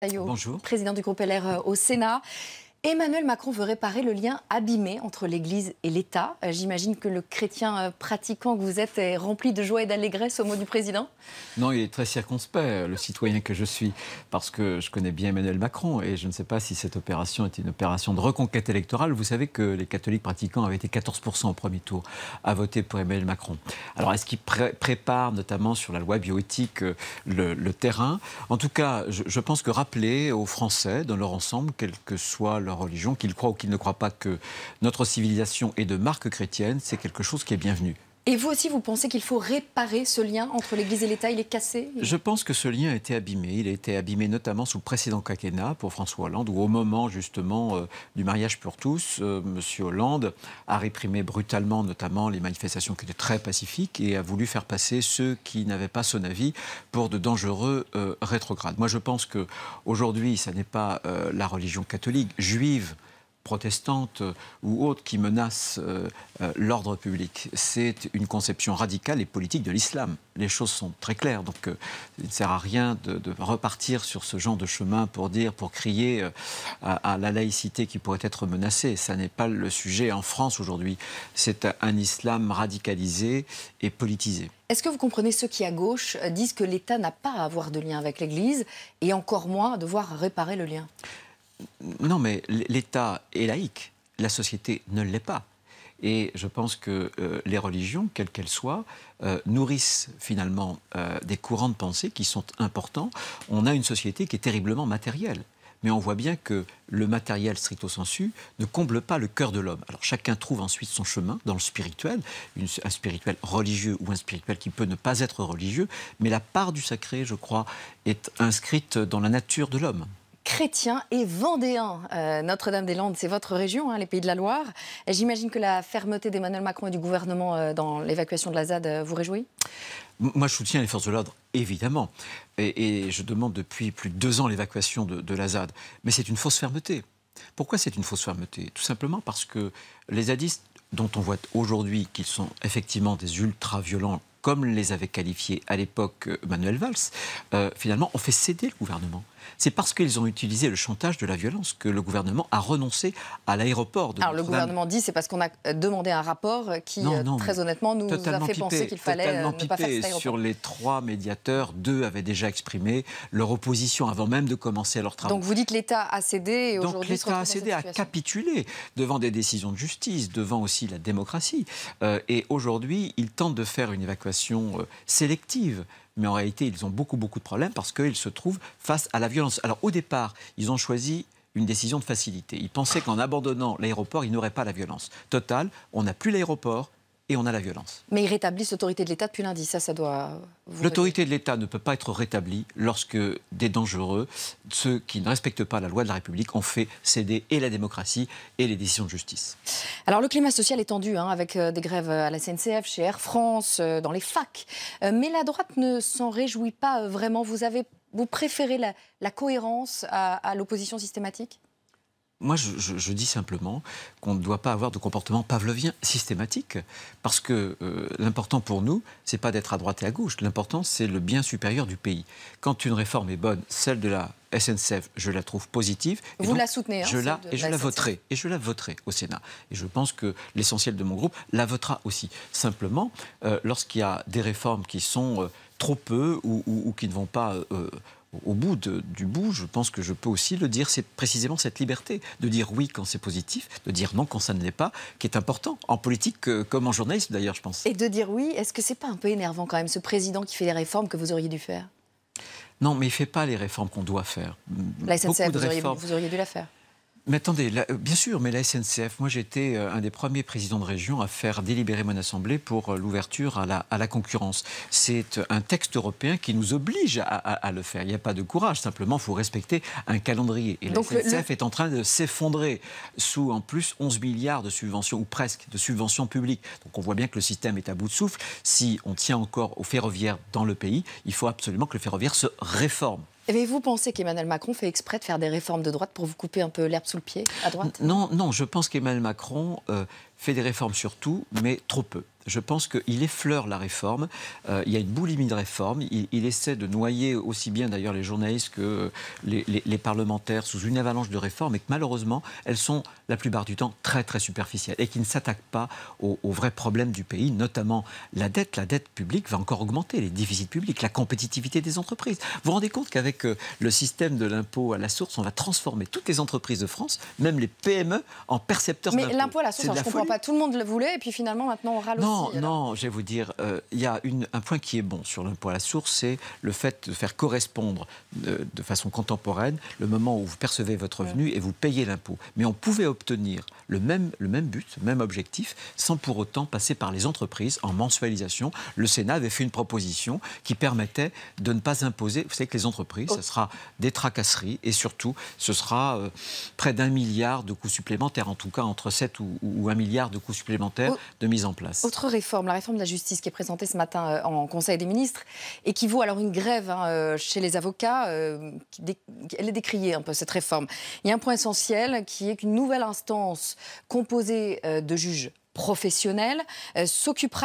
Bonjour. Président du groupe LR au Sénat. Emmanuel Macron veut réparer le lien abîmé entre l'Église et l'État. J'imagine que le chrétien pratiquant que vous êtes est rempli de joie et d'allégresse au mot du président. Non, il est très circonspect, le citoyen que je suis, parce que je connais bien Emmanuel Macron et je ne sais pas si cette opération est une opération de reconquête électorale. Vous savez que les catholiques pratiquants avaient été 14% au premier tour à voter pour Emmanuel Macron. Alors, est-ce qu'il prépare, notamment sur la loi bioéthique, le terrain? En tout cas, je pense que rappeler aux Français, dans leur ensemble, quelle que soit leur religion, qu'ils croient ou qu'ils ne croient pas que notre civilisation est de marque chrétienne, c'est quelque chose qui est bienvenu. Et vous aussi, vous pensez qu'il faut réparer ce lien entre l'Église et l'État? Il est cassé? Je pense que ce lien a été abîmé. Il a été abîmé notamment sous le précédent quinquennat pour François Hollande, où au moment justement du mariage pour tous, M. Hollande a réprimé brutalement notamment les manifestations qui étaient très pacifiques et a voulu faire passer ceux qui n'avaient pas son avis pour de dangereux rétrogrades. Moi je pense qu'aujourd'hui, ce n'est pas la religion catholique, juive, protestante ou autre qui menace l'ordre public. C'est une conception radicale et politique de l'islam. Les choses sont très claires, donc il ne sert à rien de repartir sur ce genre de chemin pour crier à la laïcité qui pourrait être menacée. Ça n'est pas le sujet en France aujourd'hui. C'est un islam radicalisé et politisé. Est-ce que vous comprenez ceux qui, à gauche, disent que l'État n'a pas à avoir de lien avec l'Église et encore moins à devoir réparer le lien? Non, mais l'État est laïque, la société ne l'est pas. Et je pense que les religions, quelles qu'elles soient, nourrissent finalement des courants de pensée qui sont importants. On a une société qui est terriblement matérielle. Mais on voit bien que le matériel stricto sensu ne comble pas le cœur de l'homme. Alors chacun trouve ensuite son chemin dans le spirituel, un spirituel religieux ou un spirituel qui peut ne pas être religieux, mais la part du sacré, je crois, est inscrite dans la nature de l'homme. Chrétien et vendéen. Notre-Dame-des-Landes, c'est votre région, les Pays de la Loire. J'imagine que la fermeté d'Emmanuel Macron et du gouvernement dans l'évacuation de la ZAD vous réjouit? Moi, je soutiens les forces de l'ordre, évidemment. Et je demande depuis plus de 2 ans l'évacuation de la ZAD. Mais c'est une fausse fermeté. Pourquoi c'est une fausse fermeté? Tout simplement parce que les zadistes, dont on voit aujourd'hui qu'ils sont effectivement des ultra-violents, comme les avait qualifiés à l'époque Manuel Valls, finalement, ont fait céder le gouvernement. C'est parce qu'ils ont utilisé le chantage de la violence que le gouvernement a renoncé à l'aéroport de Notre-Dame. Alors le gouvernement dit c'est parce qu'on a demandé un rapport qui, très honnêtement, nous a fait penser qu'il fallait ne pas faire cet aéroport. Sur les 3 médiateurs, 2 avaient déjà exprimé leur opposition avant même de commencer leurs travaux. Donc vous dites l'État a cédé et aujourd'hui... Donc l'État a cédé, a capitulé devant des décisions de justice, devant aussi la démocratie. Et aujourd'hui, ils tentent de faire une évacuation sélective. Mais en réalité, ils ont beaucoup de problèmes parce qu'ils se trouvent face à la violence. Alors au départ, ils ont choisi une décision de facilité. Ils pensaient qu'en abandonnant l'aéroport, ils n'auraient pas la violence. Total, on n'a plus l'aéroport et on a la violence. Mais ils rétablissent l'autorité de l'État depuis lundi, ça doit... L'autorité de l'État ne peut pas être rétablie lorsque des dangereux, ceux qui ne respectent pas la loi de la République, ont fait céder et la démocratie et les décisions de justice. Alors le climat social est tendu, avec des grèves à la SNCF, chez Air France, dans les facs. Mais la droite ne s'en réjouit pas vraiment. Vous préférez la cohérence à l'opposition systématique? Moi, je dis simplement qu'on ne doit pas avoir de comportement pavlovien systématique, parce que l'important pour nous, c'est pas d'être à droite et à gauche. L'important, c'est le bien supérieur du pays. Quand une réforme est bonne, celle de la SNCF, je la trouve positive. Vous la soutenez, je la voterai. Et je la voterai au Sénat. Et je pense que l'essentiel de mon groupe la votera aussi. Simplement, lorsqu'il y a des réformes qui sont trop peu ou qui ne vont pas... au bout du bout, je pense que je peux aussi le dire, c'est précisément cette liberté de dire oui quand c'est positif, de dire non quand ça ne l'est pas, qui est important, en politique comme en journalisme d'ailleurs, je pense. Et de dire oui, est-ce que c'est pas un peu énervant quand même, ce président qui fait les réformes que vous auriez dû faire? Non, mais il ne fait pas les réformes qu'on doit faire. La SNCF, vous auriez dû la faire. Mais attendez, bien sûr, mais la SNCF, moi j'étais un des premiers présidents de région à faire délibérer mon assemblée pour l'ouverture à la concurrence. C'est un texte européen qui nous oblige à le faire. Il n'y a pas de courage, simplement il faut respecter un calendrier. Et donc la SNCF est en train de s'effondrer sous en plus 11 milliards de subventions, ou presque, de subventions publiques. Donc on voit bien que le système est à bout de souffle. Si on tient encore au ferroviaire dans le pays, il faut absolument que le ferroviaire se réforme. Et vous pensez qu'Emmanuel Macron fait exprès de faire des réformes de droite pour vous couper un peu l'herbe sous le pied, à droite? Non, je pense qu'Emmanuel Macron fait des réformes sur tout, mais trop peu. Je pense qu'il effleure la réforme. Il y a une boulimie de réforme. Il essaie de noyer aussi bien d'ailleurs les journalistes que les parlementaires sous une avalanche de réformes et que malheureusement, elles sont la plupart du temps très très superficielles et qui ne s'attaquent pas aux vrais problèmes du pays, notamment la dette. La dette publique va encore augmenter, les déficits publics, la compétitivité des entreprises. Vous vous rendez compte qu'avec le système de l'impôt à la source, on va transformer toutes les entreprises de France, même les PME, en percepteurs d'impôts. Mais l'impôt à la source, je ne comprends pas. Tout le monde le voulait et puis finalement, maintenant, on râle aussi. Non, je vais vous dire, il y a un point qui est bon sur l'impôt à la source, c'est le fait de faire correspondre de façon contemporaine le moment où vous percevez votre revenu et vous payez l'impôt. Mais on pouvait obtenir le même but, le même objectif, sans pour autant passer par les entreprises en mensualisation. Le Sénat avait fait une proposition qui permettait de ne pas imposer. Vous savez que les entreprises, ce sera des tracasseries et surtout, ce sera près d'1 milliard de coûts supplémentaires, en tout cas entre 7 ou 1 milliard de coûts supplémentaires de mise en place. Autre réforme, la réforme de la justice qui est présentée ce matin en Conseil des ministres et qui vaut alors une grève chez les avocats. Elle est décriée un peu, cette réforme. Il y a un point essentiel qui est qu'une nouvelle instance composée de juges professionnels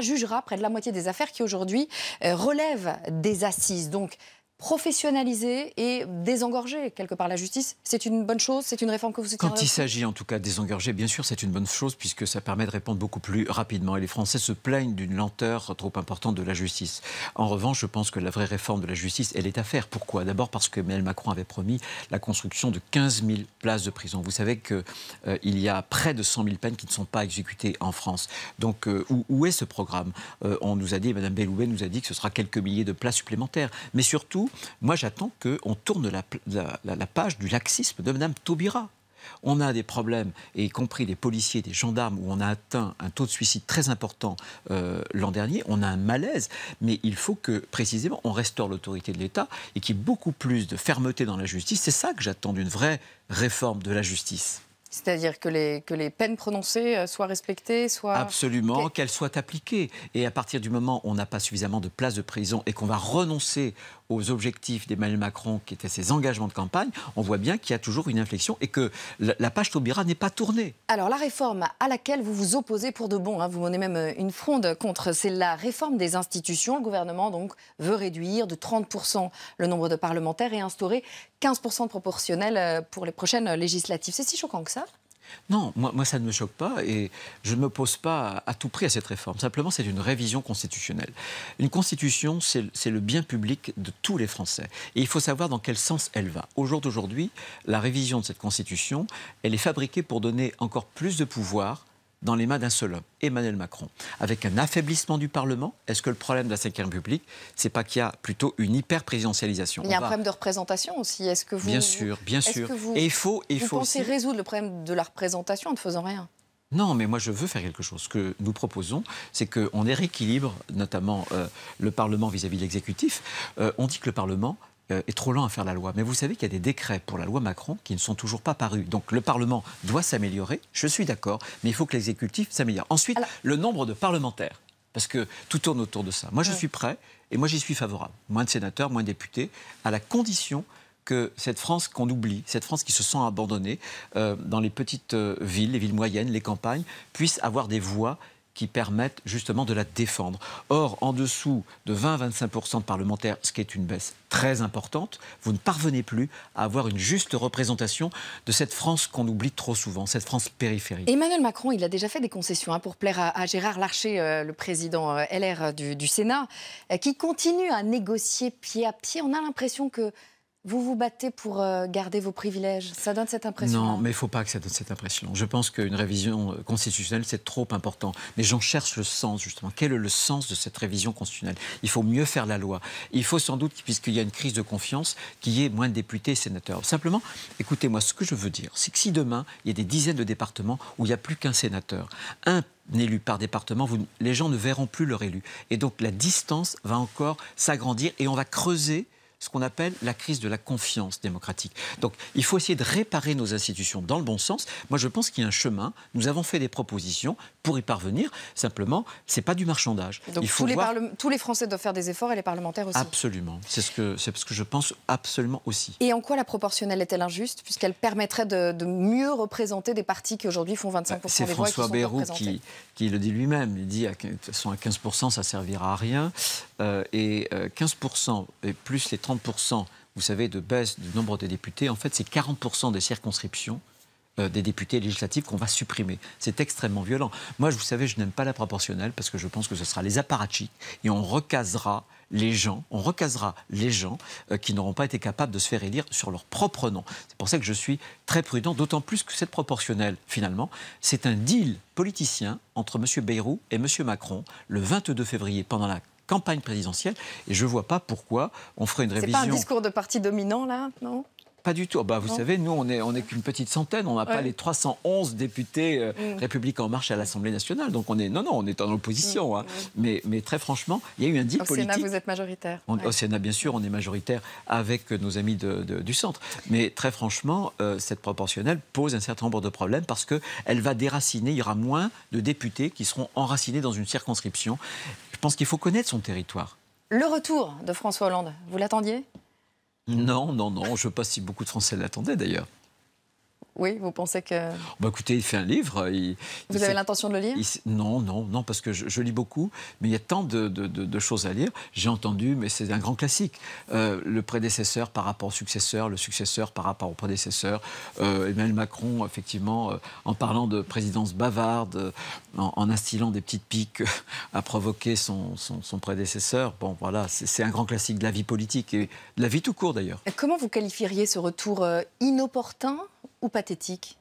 jugera près de la moitié des affaires qui aujourd'hui relèvent des assises. Donc, professionnaliser et désengorger quelque part la justice, c'est une bonne chose, c'est une réforme que vous soutenez? Quand il s'agit en tout cas de désengorger, bien sûr c'est une bonne chose puisque ça permet de répondre beaucoup plus rapidement et les Français se plaignent d'une lenteur trop importante de la justice. En revanche, je pense que la vraie réforme de la justice, elle est à faire. Pourquoi? D'abord parce que Emmanuel Macron avait promis la construction de 15 000 places de prison. Vous savez qu'il y a près de 100 000 peines qui ne sont pas exécutées en France. Donc où est ce programme? On nous a dit, Mme Belloubet nous a dit que ce sera quelques milliers de places supplémentaires. Mais surtout, moi, j'attends qu'on tourne la page du laxisme de Mme Taubira. On a des problèmes, et y compris des policiers, des gendarmes, où on a atteint un taux de suicide très important l'an dernier. On a un malaise, mais il faut que, précisément, on restaure l'autorité de l'État et qu'il y ait beaucoup plus de fermeté dans la justice. C'est ça que j'attends d'une vraie réforme de la justice. C'est-à-dire que les peines prononcées soient respectées, Absolument, qu'elles soient appliquées. Et à partir du moment où on n'a pas suffisamment de places de prison et qu'on va renoncer aux objectifs d'Emmanuel Macron, qui étaient ses engagements de campagne, on voit bien qu'il y a toujours une inflexion et que la page Taubira n'est pas tournée. Alors, la réforme à laquelle vous vous opposez pour de bon, vous menez même une fronde contre, c'est la réforme des institutions. Le gouvernement donc veut réduire de 30% le nombre de parlementaires et instaurer 15% de proportionnel pour les prochaines législatives. C'est si choquant que ça ? Non, moi ça ne me choque pas et je ne m'oppose pas à tout prix à cette réforme. Simplement, c'est une révision constitutionnelle. Une constitution, c'est le bien public de tous les Français. Et il faut savoir dans quel sens elle va. Au jour d'aujourd'hui, la révision de cette constitution, elle est fabriquée pour donner encore plus de pouvoir dans les mains d'un seul homme, Emmanuel Macron, avec un affaiblissement du Parlement. Est-ce que le problème de la Ve République, c'est pas qu'il y a plutôt une hyper-présidentialisation? Il y a un problème de représentation aussi. Est-ce que vous, bien sûr. Et il faut pensez aussi résoudre le problème de la représentation en ne faisant rien? Non, mais moi je veux faire quelque chose. Ce que nous proposons, c'est qu'on rééquilibre notamment le Parlement vis-à-vis de l'exécutif. On dit que le Parlement est trop lent à faire la loi. Mais vous savez qu'il y a des décrets pour la loi Macron qui ne sont toujours pas parus. Donc le Parlement doit s'améliorer, je suis d'accord, mais il faut que l'exécutif s'améliore. Ensuite, le nombre de parlementaires, parce que tout tourne autour de ça. Moi je suis prêt, et moi j'y suis favorable. Moins de sénateurs, moins de députés, à la condition que cette France qu'on oublie, cette France qui se sent abandonnée dans les petites villes, les villes moyennes, les campagnes, puisse avoir des voix qui permettent justement de la défendre. Or, en dessous de 20 à 25% de parlementaires, ce qui est une baisse très importante, vous ne parvenez plus à avoir une juste représentation de cette France qu'on oublie trop souvent, cette France périphérique. Emmanuel Macron, il a déjà fait des concessions pour plaire à Gérard Larcher, le président LR du Sénat, qui continue à négocier pied à pied. On a l'impression que vous vous battez pour garder vos privilèges. Ça donne cette impression? Non, mais il ne faut pas que ça donne cette impression. Je pense qu'une révision constitutionnelle, c'est trop important. Mais j'en cherche le sens, justement. Quel est le sens de cette révision constitutionnelle? Il faut mieux faire la loi. Il faut sans doute, puisqu'il y a une crise de confiance, qu'il y ait moins de députés et sénateurs. Simplement, écoutez-moi, ce que je veux dire, c'est que si demain, il y a des dizaines de départements où il n'y a plus qu'un sénateur, un élu par département, les gens ne verront plus leur élu. Et donc, la distance va encore s'agrandir et on va creuser ce qu'on appelle la crise de la confiance démocratique. Donc, il faut essayer de réparer nos institutions dans le bon sens. Moi, je pense qu'il y a un chemin. Nous avons fait des propositions pour y parvenir. Simplement, c'est pas du marchandage. Donc, il faut tous les Français doivent faire des efforts et les parlementaires aussi. Absolument. C'est ce que je pense absolument aussi. Et en quoi la proportionnelle est-elle injuste, puisqu'elle permettrait de mieux représenter des partis qui aujourd'hui font 25% des voix et qui sont C'est François Bayrou représentés. qui le dit lui-même. Il dit, de toute façon, à 15%, ça servira à rien. 15% et plus les 30%, vous savez, de baisse du nombre de députés, en fait, c'est 40% des circonscriptions des députés législatifs qu'on va supprimer. C'est extrêmement violent. Moi, vous savez, je n'aime pas la proportionnelle parce que je pense que ce sera les apparatchiks et on recasera les gens qui n'auront pas été capables de se faire élire sur leur propre nom. C'est pour ça que je suis très prudent, d'autant plus que cette proportionnelle, finalement, c'est un deal politicien entre M. Bayrou et M. Macron le 22 février pendant la campagne présidentielle, et je ne vois pas pourquoi on ferait une révision... C'est pas un discours de parti dominant, là, non ? Pas du tout. Vous savez, nous, on n'est qu'une petite centaine. On n'a pas les 311 députés Républicains En Marche à l'Assemblée nationale. Donc, on est en opposition. Mais très franchement, il y a eu un deal politique. Au Sénat, vous êtes majoritaire. Au Sénat, bien sûr, on est majoritaire avec nos amis du centre. Mais très franchement, cette proportionnelle pose un certain nombre de problèmes parce qu'elle va déraciner. Il y aura moins de députés qui seront enracinés dans une circonscription. Je pense qu'il faut connaître son territoire. Le retour de François Hollande, vous l'attendiez ? Non. Je ne sais pas si beaucoup de Français l'attendaient d'ailleurs. Oui, vous pensez que... Écoutez, il fait un livre. Vous avez l'intention de le lire ? Non, parce que je lis beaucoup, mais il y a tant de choses à lire. J'ai entendu, mais c'est un grand classique. Le prédécesseur par rapport au successeur, le successeur par rapport au prédécesseur. Emmanuel Macron, effectivement, en parlant de présidence bavarde, en instillant des petites piques, a provoqué son prédécesseur. Bon, voilà, c'est un grand classique de la vie politique et de la vie tout court, d'ailleurs. Comment vous qualifieriez ce retour inopportun ou pathétique ?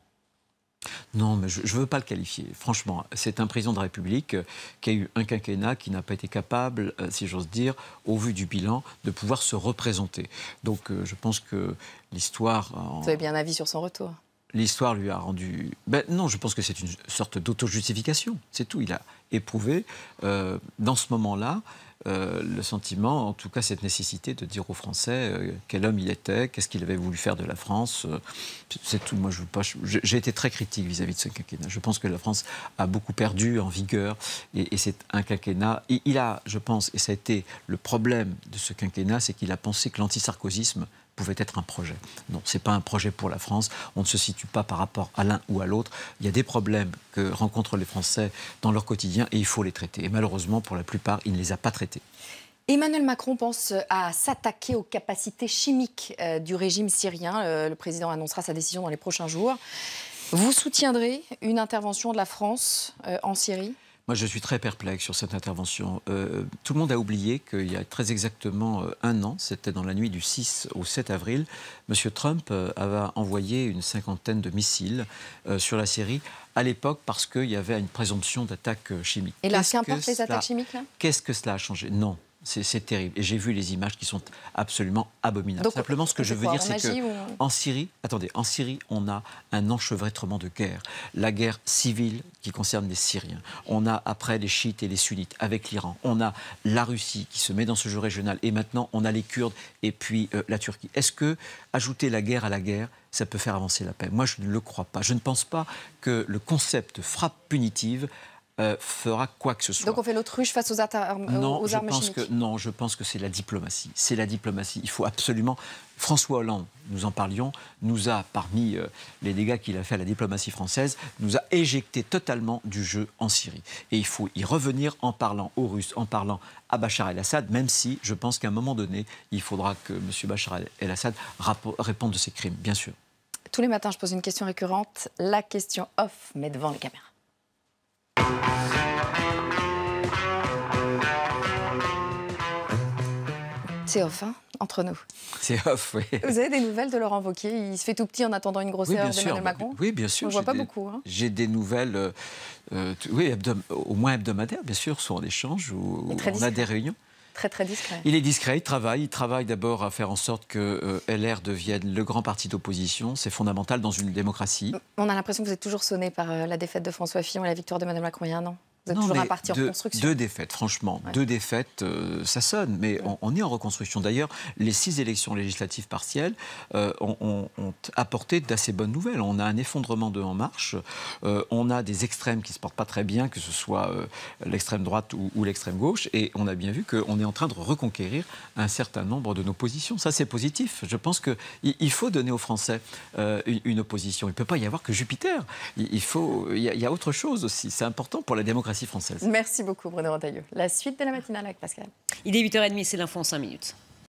Non, mais je ne veux pas le qualifier. Franchement, c'est un président de la République qui a eu un quinquennat qui n'a pas été capable, si j'ose dire, au vu du bilan, de pouvoir se représenter. Donc je pense que l'histoire... Vous avez bien un avis sur son retour ? L'histoire lui a rendu... non, je pense que c'est une sorte d'auto-justification. C'est tout. Il a éprouvé, dans ce moment-là, le sentiment, en tout cas cette nécessité de dire aux Français quel homme il était, qu'est-ce qu'il avait voulu faire de la France. C'est tout. Moi, j'ai été très critique vis-à-vis de ce quinquennat. Je pense que la France a beaucoup perdu en vigueur et c'est un quinquennat. Et il a, je pense, et ça a été le problème de ce quinquennat, c'est qu'il a pensé que l'antisarkozysme pouvait être un projet. Non, ce n'est pas un projet pour la France. On ne se situe pas par rapport à l'un ou à l'autre. Il y a des problèmes que rencontrent les Français dans leur quotidien et il faut les traiter. Et malheureusement, pour la plupart, il ne les a pas traités. Emmanuel Macron pense à s'attaquer aux capacités chimiques du régime syrien. Le président annoncera sa décision dans les prochains jours. Vous soutiendrez une intervention de la France en Syrie ? Moi, je suis très perplexe sur cette intervention. Tout le monde a oublié qu'il y a très exactement un an, c'était dans la nuit du 6 au 7 avril, M. Trump avait envoyé une cinquantaine de missiles sur la Syrie, à l'époque parce qu'il y avait une présomption d'attaque chimique. Et là, qu'importe les attaques chimiques, là ? Qu'est-ce que cela a changé ? Non. C'est terrible. Et j'ai vu les images qui sont absolument abominables. Donc, simplement, ce que je veux dire, c'est qu'en Syrie, on a un enchevêtrement de guerre. La guerre civile qui concerne les Syriens. On a après les chiites et les sunnites avec l'Iran. On a la Russie qui se met dans ce jeu régional. Et maintenant, on a les Kurdes et puis la Turquie. Est-ce que ajouter la guerre à la guerre, ça peut faire avancer la paix ? Moi, je ne le crois pas. Je ne pense pas que le concept de frappe punitive fera quoi que ce soit. Donc on fait l'autruche face aux armes chimiques. Non, je pense que c'est la diplomatie. C'est la diplomatie. Il faut absolument... François Hollande, nous en parlions, nous a, parmi les dégâts qu'il a fait à la diplomatie française, nous a éjecté totalement du jeu en Syrie. Et il faut y revenir en parlant aux Russes, en parlant à Bachar el-Assad, même si je pense qu'à un moment donné, il faudra que M. Bachar el-Assad réponde de ses crimes, bien sûr. Tous les matins, je pose une question récurrente, la question off, mais devant les caméras. C'est off, hein, entre nous. C'est off, oui. Vous avez des nouvelles de Laurent Wauquiez ? Il se fait tout petit en attendant une grosse erreur d'Emmanuel Macron ? Oui, bien sûr. On ne voit pas beaucoup. Hein. J'ai des nouvelles, au moins hebdomadaires, bien sûr, soit en échange ou on a des réunions. Très, très discret. Il est discret, il travaille. Il travaille d'abord à faire en sorte que LR devienne le grand parti d'opposition. C'est fondamental dans une démocratie. On a l'impression que vous êtes toujours sonné par la défaite de François Fillon et la victoire d'Emmanuel Macron il y a un an. Vous êtes toujours un parti en construction. Deux défaites, franchement. Ouais. Deux défaites, ça sonne. Mais on est en reconstruction. D'ailleurs, les 6 élections législatives partielles ont apporté d'assez bonnes nouvelles. On a un effondrement de En Marche. On a des extrêmes qui ne se portent pas très bien, que ce soit l'extrême droite ou l'extrême gauche. Et on a bien vu qu'on est en train de reconquérir un certain nombre de nos positions. Ça, c'est positif. Je pense qu'il faut donner aux Français une opposition. Il ne peut pas y avoir que Jupiter. Il y a autre chose aussi. C'est important pour la démocratie française. Merci beaucoup Bruno Retailleau. La suite de la matinale avec Pascal. Il est 8h30, c'est l'info en 5 minutes.